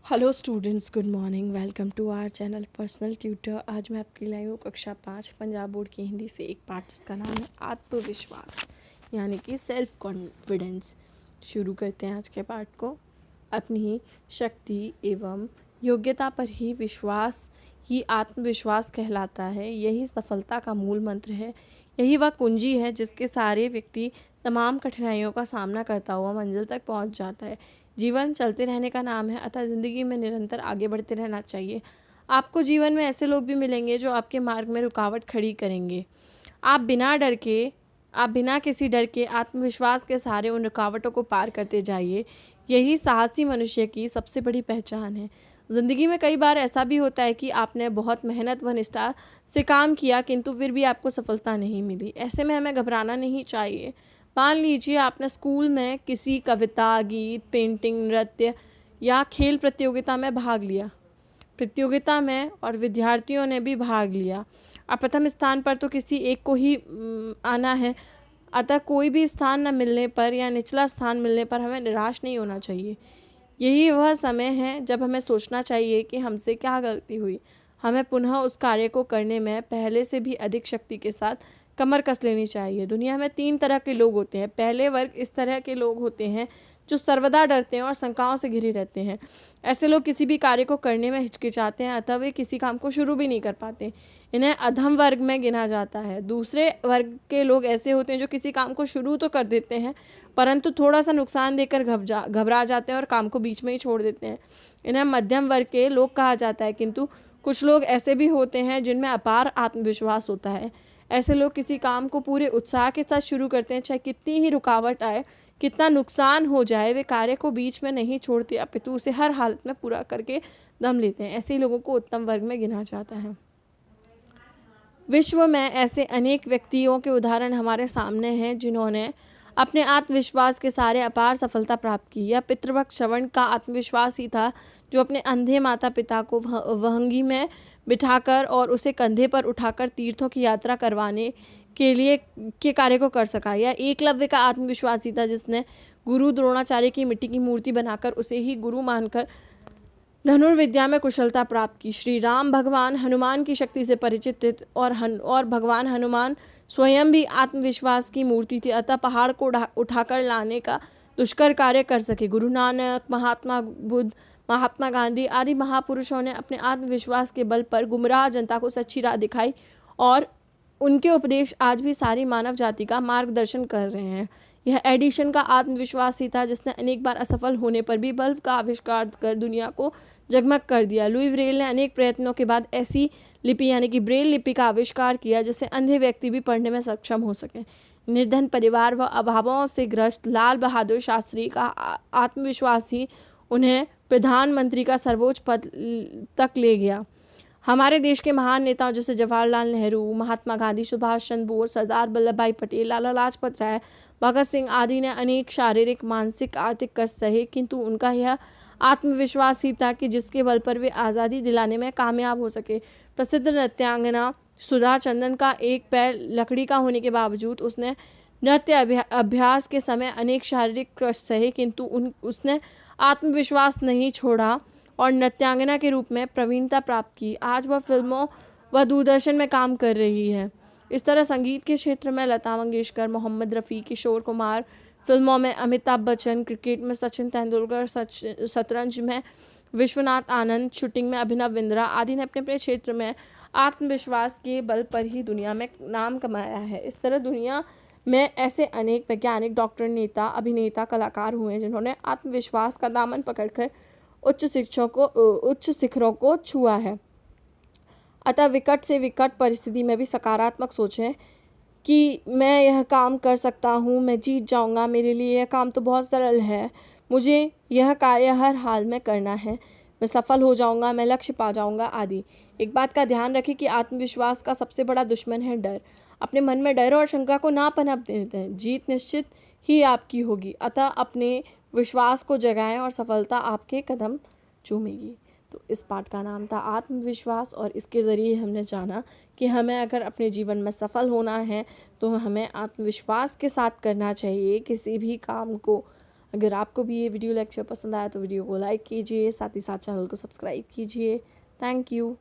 Hello students, good morning. Welcome to our channel personal tutor. आज मैं आपकी लाई हूँ कक्षा 5 पंजाब बोर्ड की हिंदी से एक पाठ जिसका नाम है आत्मविश्वास यानी कि सेल्फ कॉन्फिडेंस। शुरू करते हैं आज के पाठ को। अपनी शक्ति एवं योग्यता पर ही विश्वास ही आत्मविश्वास कहलाता है। यही सफलता का मूल मंत्र है। यही वह कुंजी है जिसके सारे व्यक्ति तमाम कठिनाइयों का सामना करता हुआ मंजिल तक पहुंच जाता है। जीवन चलते रहने का नाम है, अतः ज़िंदगी में निरंतर आगे बढ़ते रहना चाहिए। आपको जीवन में ऐसे लोग भी मिलेंगे जो आपके मार्ग में रुकावट खड़ी करेंगे। आप बिना किसी डर के आत्मविश्वास के सहारे उन रुकावटों को पार करते जाइए। यही साहसी मनुष्य की सबसे बड़ी पहचान है। ज़िंदगी में कई बार ऐसा भी होता है कि आपने बहुत मेहनत व निष्ठा से काम किया किंतु फिर भी आपको सफलता नहीं मिली। ऐसे में हमें घबराना नहीं चाहिए। मान लीजिए आपने स्कूल में किसी कविता, गीत, पेंटिंग, नृत्य या खेल प्रतियोगिता में भाग लिया। प्रतियोगिता में और विद्यार्थियों ने भी भाग लिया। अब प्रथम स्थान पर तो किसी एक को ही आना है, अतः कोई भी स्थान न मिलने पर या निचला स्थान मिलने पर हमें निराश नहीं होना चाहिए। यही वह समय है जब हमें सोचना चाहिए कि हमसे क्या गलती हुई। हमें पुनः उस कार्य को करने में पहले से भी अधिक शक्ति के साथ कमर कस लेनी चाहिए। दुनिया में 3 तरह के लोग होते हैं। पहले वर्ग इस तरह के लोग होते हैं जो सर्वदा डरते हैं और शंकाओं से घिरे रहते हैं। ऐसे लोग किसी भी कार्य को करने में हिचकिचाते हैं, अतः वे किसी काम को शुरू भी नहीं कर पाते। इन्हें अधम वर्ग में गिना जाता है। दूसरे वर्ग के लोग ऐसे होते हैं जो किसी काम को शुरू तो कर देते हैं परंतु थोड़ा सा नुकसान देकर घबरा जाते हैं और काम को बीच में ही छोड़ देते हैं। इन्हें मध्यम वर्ग के लोग कहा जाता है। किंतु कुछ लोग ऐसे भी होते हैं जिनमें अपार आत्मविश्वास होता है। ऐसे लोग किसी काम को पूरे उत्साह के साथ शुरू करते हैं, चाहे कितनी ही रुकावट आए, कितना नुकसान हो जाए, वे कार्य को बीच में नहीं छोड़ते अपितु उसे हर हालत में पूरा करके दम लेते हैं। ऐसे लोगों को उत्तम वर्ग में गिना जाता है। विश्व में ऐसे अनेक व्यक्तियों के उदाहरण हमारे सामने हैं जिन्होंने अपने आत्मविश्वास के सारे अपार सफलता प्राप्त की। यह पितृभक्त श्रवण का आत्मविश्वास ही था जो अपने अंधे माता पिता को वहंगी में बिठाकर और उसे कंधे पर उठाकर तीर्थों की यात्रा करवाने के लिए के कार्य को कर सका। यह एकलव्य का आत्मविश्वास ही था जिसने गुरु द्रोणाचार्य की मिट्टी की मूर्ति बनाकर उसे ही गुरु मानकर धनुर्विद्या में कुशलता प्राप्त की। श्री राम भगवान हनुमान की शक्ति से परिचित थे और भगवान हनुमान स्वयं भी आत्मविश्वास की मूर्ति थी, अतः पहाड़ को उठाकर लाने का दुष्कर कार्य कर सके। गुरु नानक, महात्मा बुद्ध, महात्मा गांधी आदि महापुरुषों ने अपने आत्मविश्वास के बल पर गुमराह जनता को सच्ची राह दिखाई और उनके उपदेश आज भी सारी मानव जाति का मार्गदर्शन कर रहे हैं। यह एडिशन का आत्मविश्वास ही था जिसने अनेक बार असफल होने पर भी बल्ब का आविष्कार कर दुनिया को जगमग कर दिया। लुई ब्रेल ने अनेक प्रयत्नों के बाद ऐसी लिपि यानी कि ब्रेल लिपि का आविष्कार किया जिससे अंधे व्यक्ति भी पढ़ने में सक्षम हो सके। निर्धन परिवार व अभावों से ग्रस्त लाल बहादुर शास्त्री का आत्मविश्वास ही उन्हें प्रधानमंत्री का सर्वोच्च पद तक ले गया। हमारे देश के महान नेताओं जैसे जवाहरलाल नेहरू, महात्मा गांधी, सुभाष चंद्र बोस, सरदार वल्लभ भाई पटेल, लाला लाजपत राय, भगत सिंह आदि ने अनेक शारीरिक, मानसिक, आर्थिक कष्ट सहे किंतु उनका यह आत्मविश्वास ही था कि जिसके बल पर वे आज़ादी दिलाने में कामयाब हो सके। प्रसिद्ध नृत्यांगना सुधा चंदन का एक पैर लकड़ी का होने के बावजूद उसने नृत्य अभ्यास के समय अनेक शारीरिक कष्ट सहे किंतु उसने आत्मविश्वास नहीं छोड़ा और नृत्यांगना के रूप में प्रवीणता प्राप्त की। आज वह फिल्मों व दूरदर्शन में काम कर रही है। इस तरह संगीत के क्षेत्र में लता मंगेशकर, मोहम्मद रफ़ी, किशोर कुमार, फिल्मों में अमिताभ बच्चन, क्रिकेट में सचिन तेंदुलकर, शतरंज में विश्वनाथ आनंद, शूटिंग में अभिनव बिंद्रा आदि ने अपने अपने क्षेत्र में आत्मविश्वास के बल पर ही दुनिया में नाम कमाया है। इस तरह दुनिया में ऐसे अनेक वैज्ञानिक, डॉक्टर, नेता, अभिनेता, कलाकार हुए जिन्होंने आत्मविश्वास का दामन पकड़कर उच्च शिखरों को छुआ है। अतः विकट से विकट परिस्थिति में भी सकारात्मक सोचें कि मैं यह काम कर सकता हूँ, मैं जीत जाऊँगा, मेरे लिए यह काम तो बहुत सरल है, मुझे यह कार्य हर हाल में करना है, मैं सफल हो जाऊँगा, मैं लक्ष्य पा जाऊँगा आदि। एक बात का ध्यान रखें कि आत्मविश्वास का सबसे बड़ा दुश्मन है डर। अपने मन में डर और शंका को ना पनप देते हैं। जीत निश्चित ही आपकी होगी, अतः अपने विश्वास को जगाएं और सफलता आपके कदम चूमेगी। तो इस पाठ का नाम था आत्मविश्वास और इसके ज़रिए हमने जाना कि हमें अगर अपने जीवन में सफल होना है तो हमें आत्मविश्वास के साथ करना चाहिए किसी भी काम को। अगर आपको भी ये वीडियो लेक्चर पसंद आया तो वीडियो को लाइक कीजिए, साथ ही साथ चैनल को सब्सक्राइब कीजिए। Thank you.